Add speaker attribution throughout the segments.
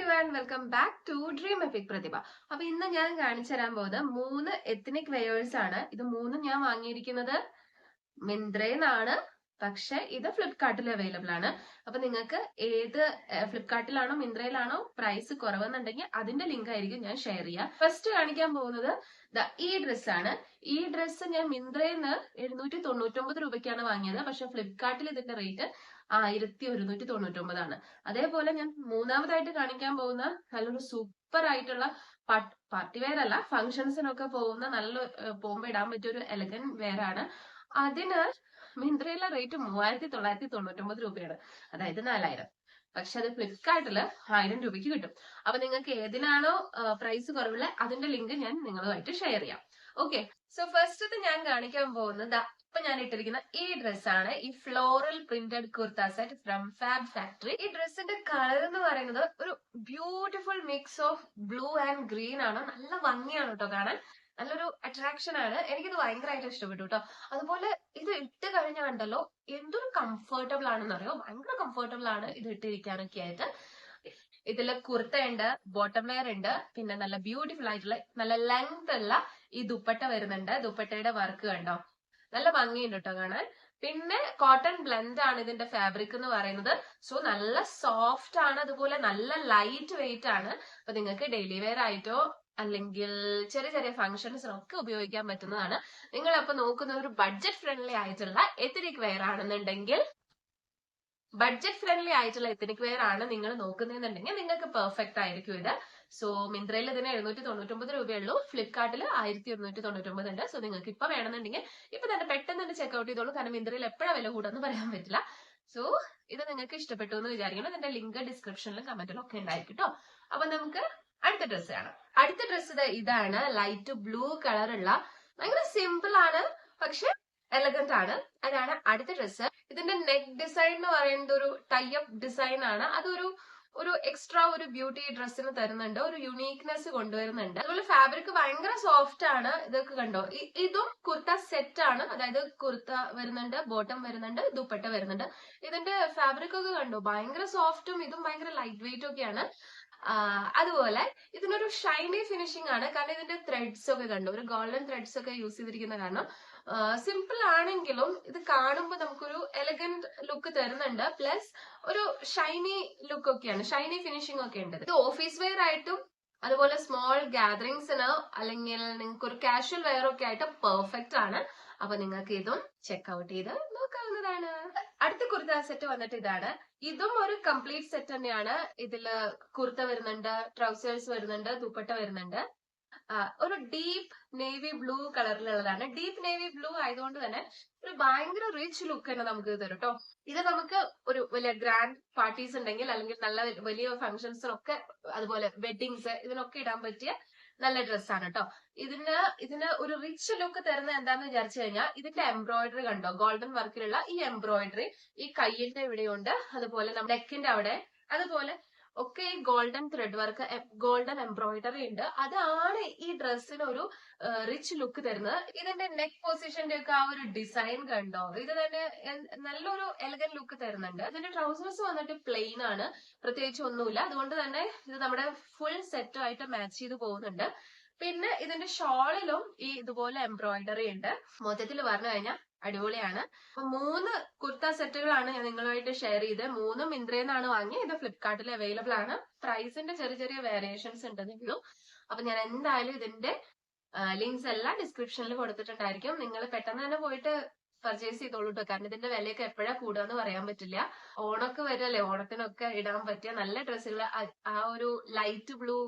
Speaker 1: everyone, welcome back to Dream Epic പ്രതിഭ. അപ്പൊ ഇന്ന് ഞാൻ കാണിച്ചു തരാൻ പോകുന്നത് 3 എത്നിക് വെയേഴ്സ് ആണ്. ഇത് മൂന്നും ഞാൻ വാങ്ങിയിരിക്കുന്നത് മിന്ത്രയിലാണ്. പക്ഷെ ഇത് ഫ്ലിപ്കാർട്ടിൽ അവൈലബിൾ ആണ്. അപ്പൊ നിങ്ങൾക്ക് ഏത് ഫ്ലിപ്കാർട്ടിലാണോ മിന്ത്രയിലാണോ പ്രൈസ് കുറവെന്നുണ്ടെങ്കിൽ അതിന്റെ ലിങ്ക് ആയിരിക്കും ഞാൻ ഷെയർ ചെയ്യുക. ഫസ്റ്റ് കാണിക്കാൻ പോകുന്നത് ഈ ഡ്രസ് ആണ്. ഈ ഡ്രസ്സ് ഞാൻ മിന്ത്രയിൽ നിന്ന് 799 രൂപയ്ക്കാണ് വാങ്ങിയത്. പക്ഷെ ഫ്ലിപ്കാർട്ടിൽ ഇതിന്റെ റേറ്റ് 1199 ആണ്. അതേപോലെ ഞാൻ മൂന്നാമതായിട്ട് കാണിക്കാൻ പോകുന്ന നല്ലൊരു സൂപ്പർ ആയിട്ടുള്ള പാർട്ടി വെയർ അല്ല, ഫംഗ്ഷൻസിനൊക്കെ പോകുന്ന നല്ല പോകുമ്പോ ഇടാൻ പറ്റിയ ഒരു എലഗന്റ് വെയർ ആണ്. അതിന് മിന്ത്രയിലെ റേറ്റ് 3999 രൂപയാണ്, അതായത് 4000. പക്ഷെ അത് ഫ്ലിപ്കാർട്ടില് 1000 രൂപയ്ക്ക് കിട്ടും. അപ്പൊ നിങ്ങൾക്ക് ഏതിനാണോ പ്രൈസ് കുറവുള്ള അതിന്റെ ലിങ്ക് ഞാൻ നിങ്ങളുമായിട്ട് ഷെയർ ചെയ്യാം. ഓക്കെ, സോ ഫസ്റ്റ് ഞാൻ കാണിക്കാൻ പോകുന്നത് ഇപ്പൊ ഞാൻ ഇട്ടിരിക്കുന്ന ഈ ഡ്രസ്സാണ്. ഈ floral printed kurta set from fab factory. ഈ ഡ്രസ്സിന്റെ കളർ എന്ന് പറയുന്നത് ഒരു beautiful mix of blue and green ആണ്. നല്ല ഭംഗിയാണ് കേട്ടോ കാണാൻ, നല്ലൊരു അട്രാക്ഷൻ ആണ്. എനിക്കിത് ഭയങ്കരമായിട്ട് ഇഷ്ടപ്പെട്ടു കേട്ടോ. അതുപോലെ ഇത് ഇട്ട് കഴിഞ്ഞാൽ കണ്ടല്ലോ എന്തൊരു കംഫർട്ടബിൾ ആണെന്ന് അറിയോ, ഭയങ്കര കംഫർട്ടബിൾ ആണ് ഇത് ഇട്ടിരിക്കാനൊക്കെ ആയിട്ട്. ഇതില് കുർത്ത ഉണ്ട്, ബോട്ടം വെയർ ഉണ്ട്, പിന്നെ നല്ല ബ്യൂട്ടിഫുൾ ആയിട്ടുള്ള നല്ല ലെങ്ത് ഉള്ള ഈ ദുപ്പട്ട വരുന്നുണ്ട്. ദുപ്പട്ടയുടെ വർക്ക് കണ്ടോ, നല്ല ഭംഗിയുണ്ട് കേട്ടോ കാണാൻ. പിന്നെ കോട്ടൺ ബ്ലെൻഡ് ആണ് ഇതിന്റെ ഫാബ്രിക് എന്ന് പറയുന്നത്. സോ നല്ല സോഫ്റ്റ് ആണ്, അതുപോലെ നല്ല ലൈറ്റ് വെയിറ്റ് ആണ്. അപ്പൊ നിങ്ങൾക്ക് ഡെയിലി വെയർ ആയിട്ടോ അല്ലെങ്കിൽ ചെറിയ ചെറിയ ഫംഗ്ഷൻസിനൊക്കെ ഉപയോഗിക്കാൻ പറ്റുന്നതാണ്. നിങ്ങൾ അപ്പൊ നോക്കുന്ന ഒരു ബഡ്ജറ്റ് ഫ്രണ്ട്ലി ആയിട്ടുള്ള എത്നിക് വെയർ ആണെന്നുണ്ടെങ്കിൽ നിങ്ങൾ നോക്കുന്നതെന്നുണ്ടെങ്കിൽ നിങ്ങൾക്ക് പെർഫെക്റ്റ് ആയിരിക്കും ഇത്. സോ മിന്ത്രയിൽ ഇതിന് 799 രൂപയുള്ളൂ, ഫ്ലിപ്കാർട്ടിൽ 1199 ഉണ്ട്. സോ നിങ്ങൾക്ക് ഇപ്പൊ വേണമെന്നുണ്ടെങ്കിൽ ഇപ്പൊ തന്നെ പെട്ടെന്ന് തന്നെ ചെക്ക്ഔട്ട് ചെയ്തോളൂ, കാരണം മിന്ത്രയിൽ എപ്പോഴാണ് വില കൂടാന്ന് പറയാൻ പറ്റില്ല. സോ ഇത് നിങ്ങൾക്ക് ഇഷ്ടപ്പെട്ടു എന്ന് വിചാരിക്കണം. ഇതിന്റെ ലിങ്ക് ഡിസ്ക്രിപ്ഷനിലും കമന്റിലും ഒക്കെ ഉണ്ടായിരിക്കും കേട്ടോ. അപ്പൊ നമുക്ക് അടുത്ത ഡ്രസ്സ് കാണാം. അടുത്ത ഡ്രസ്സ് ഇതാണ്. ലൈറ്റ് ബ്ലൂ കളറുള്ള ഭയങ്കര സിമ്പിൾ ആണ്, പക്ഷെ എലഗന്റ് ആണ്. അതാണ് അടുത്ത ഡ്രസ്സ്. ഇതിന്റെ നെക്ക് ഡിസൈൻ എന്ന് പറയുന്നത് ഒരു ടൈപ്പ് ഡിസൈൻ ആണ്. അതൊരു എക്സ്ട്രാ ഒരു ബ്യൂട്ടി ഡ്രസ്സിന് തരുന്നുണ്ട്, ഒരു യുണീക്നെസ് കൊണ്ടുവരുന്നുണ്ട്. അതുപോലെ ഫാബ്രിക് ഭയങ്കര സോഫ്റ്റ് ആണ്. ഇതൊക്കെ കണ്ടോ, ഇതും കുർത്ത സെറ്റ് ആണ്. അതായത് കുർത്ത വരുന്നുണ്ട്, ബോട്ടം വരുന്നുണ്ട്, ദുപ്പട്ട വരുന്നുണ്ട്. ഇതിന്റെ ഫാബ്രിക് ഒക്കെ കണ്ടോ, ഭയങ്കര സോഫ്റ്റും ഇതും ഭയങ്കര ലൈറ്റ് വെയിറ്റും ഒക്കെയാണ്. അതുപോലെ ഇതിനൊരു ഷൈനി ഫിനിഷിംഗ് ആണ്, കാരണം ഇതിന്റെ ത്രെഡ്സ് ഒക്കെ കണ്ടോ, ഒരു ഗോൾഡൻ ത്രെഡ്സ് ഒക്കെ യൂസ് ചെയ്തിരിക്കുന്ന കാരണം സിമ്പിൾ ആണെങ്കിലും ഇത് കാണുമ്പോൾ നമുക്കൊരു എലഗന്റ് ലുക്ക് തരുന്നുണ്ട്. പ്ലസ് ഒരു ഷൈനി ലുക്ക് ഒക്കെയാണ്, ഷൈനി ഫിനിഷിംഗ് ഒക്കെ ഉണ്ട്. ഇത് ഓഫീസ് വെയർ ആയിട്ടും അതുപോലെ സ്മോൾ ഗാദറിങ്സിന് അല്ലെങ്കിൽ നിങ്ങൾക്ക് ഒരു കാഷ്വൽ വെയർ ഒക്കെ ആയിട്ട് പെർഫെക്റ്റ് ആണ്. അപ്പൊ നിങ്ങൾക്ക് ഇതും ചെക്ക്ഔട്ട് ചെയ്ത് നോക്കാവുന്നതാണ്. അടുത്ത കുർത്ത സെറ്റ് വന്നിട്ട് ഇതാണ്. ഇതും ഒരു കംപ്ലീറ്റ് സെറ്റ് തന്നെയാണ്. ഇതില് കുർത്ത വരുന്നുണ്ട്, ട്രൗസേഴ്സ് വരുന്നുണ്ട്, ദുപ്പട്ട വരുന്നുണ്ട്. ഒരു ഡീപ്പ് നേവി ബ്ലൂ കളറിലുള്ളതാണ്. ഡീപ്പ് നേവി ബ്ലൂ ആയതുകൊണ്ട് തന്നെ ഒരു ഭയങ്കര റിച്ച് ലുക്ക് തന്നെ നമുക്ക് തരും കേട്ടോ. ഇത് നമുക്ക് ഒരു വലിയ ഗ്രാൻഡ് പാർട്ടീസ് ഉണ്ടെങ്കിൽ അല്ലെങ്കിൽ നല്ല വലിയ ഫംഗ്ഷൻസിനൊക്കെ അതുപോലെ വെഡിങ്സ് ഇതിനൊക്കെ ഇടാൻ പറ്റിയ നല്ല ഡ്രസ്സാണ് കേട്ടോ. ഇതിന് ഒരു റിച്ച് ലുക്ക് തരുന്നത് എന്താന്ന് വിചാരിച്ചു കഴിഞ്ഞാൽ ഇതിന്റെ എംബ്രോയിഡറി കണ്ടോ, ഗോൾഡൻ വർക്കിലുള്ള ഈ എംബ്രോയിഡറി ഈ കയ്യിന്റെ ഇവിടെയുണ്ട്, അതുപോലെ നമ്മുടെ നെക്കിന്റെ അവിടെ, അതുപോലെ ഒക്കെ ഈ golden thread work, golden embroidery ഉണ്ട്. അതാണ് ഈ ഡ്രസ്സിന് ഒരു റിച്ച് ലുക്ക് തരുന്നത്. ഇതിന്റെ നെക്ക് പൊസിഷന്റെ ഒക്കെ ആ ഒരു ഡിസൈൻ കണ്ടോ, ഇത് തന്നെ നല്ലൊരു എലഗന്റ് ലുക്ക് തരുന്നുണ്ട്. ഇതിന്റെ ട്രൗസേഴ്സ് വന്നിട്ട് പ്ലെയിൻ ആണ്, പ്രത്യേകിച്ച് ഒന്നുമില്ല. അതുകൊണ്ട് തന്നെ ഇത് നമ്മുടെ ഫുൾ സെറ്റുമായിട്ട് മാച്ച് ചെയ്ത് പോകുന്നുണ്ട്. പിന്നെ ഇതിന്റെ ഷോളിലും ഈ ഇതുപോലെ എംബ്രോയിഡറി ഉണ്ട്. മൊത്തത്തിൽ പറഞ്ഞു കഴിഞ്ഞാൽ അടിപൊളിയാണ്. അപ്പൊ 3 കുർത്ത സെറ്റുകളാണ് ഞാൻ നിങ്ങളുമായിട്ട് ഷെയർ ചെയ്ത്. 3 മിന്ത്രയിൽ നിന്നാണ് വാങ്ങിയത്. ഇത് ഫ്ലിപ്കാർട്ടിൽ അവൈലബിൾ ആണ്. പ്രൈസിന്റെ ചെറിയ ചെറിയ വേരിയേഷൻസ് ഉണ്ടെന്നേ ഉള്ളൂ. അപ്പൊ ഞാൻ എന്തായാലും ഇതിന്റെ ലിങ്ക്സ് എല്ലാം ഡിസ്ക്രിപ്ഷനിൽ കൊടുത്തിട്ടുണ്ടായിരിക്കും. നിങ്ങൾ പെട്ടെന്ന് തന്നെ പോയിട്ട് പർച്ചേസ് ചെയ്തോളൂ കേട്ടോ, കാരണം ഇതിന്റെ വിലയൊക്കെ എപ്പോഴാ കൂടുകയെന്ന് പറയാൻ പറ്റില്ല. ഓണൊക്കെ വരല്ലേ, ഓണത്തിനൊക്കെ ഇടാൻ പറ്റിയ നല്ല ഡ്രസ്സുകൾ. ആ ഒരു ലൈറ്റ് ബ്ലൂ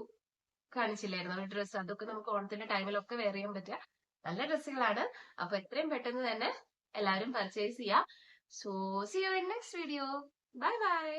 Speaker 1: കാണിച്ചില്ലായിരുന്നു ഒരു ഡ്രസ്സ്, അതൊക്കെ നമുക്ക് ഓണത്തിന്റെ ടൈമിലൊക്കെ വെയർ ചെയ്യാൻ പറ്റിയ നല്ല ഡ്രസ്സുകളാണ്. അപ്പൊ എത്രയും പെട്ടെന്ന് തന്നെ എല്ലാവരും പർച്ചേസ് ചെയ്യാം. So see you in next video. Bye by.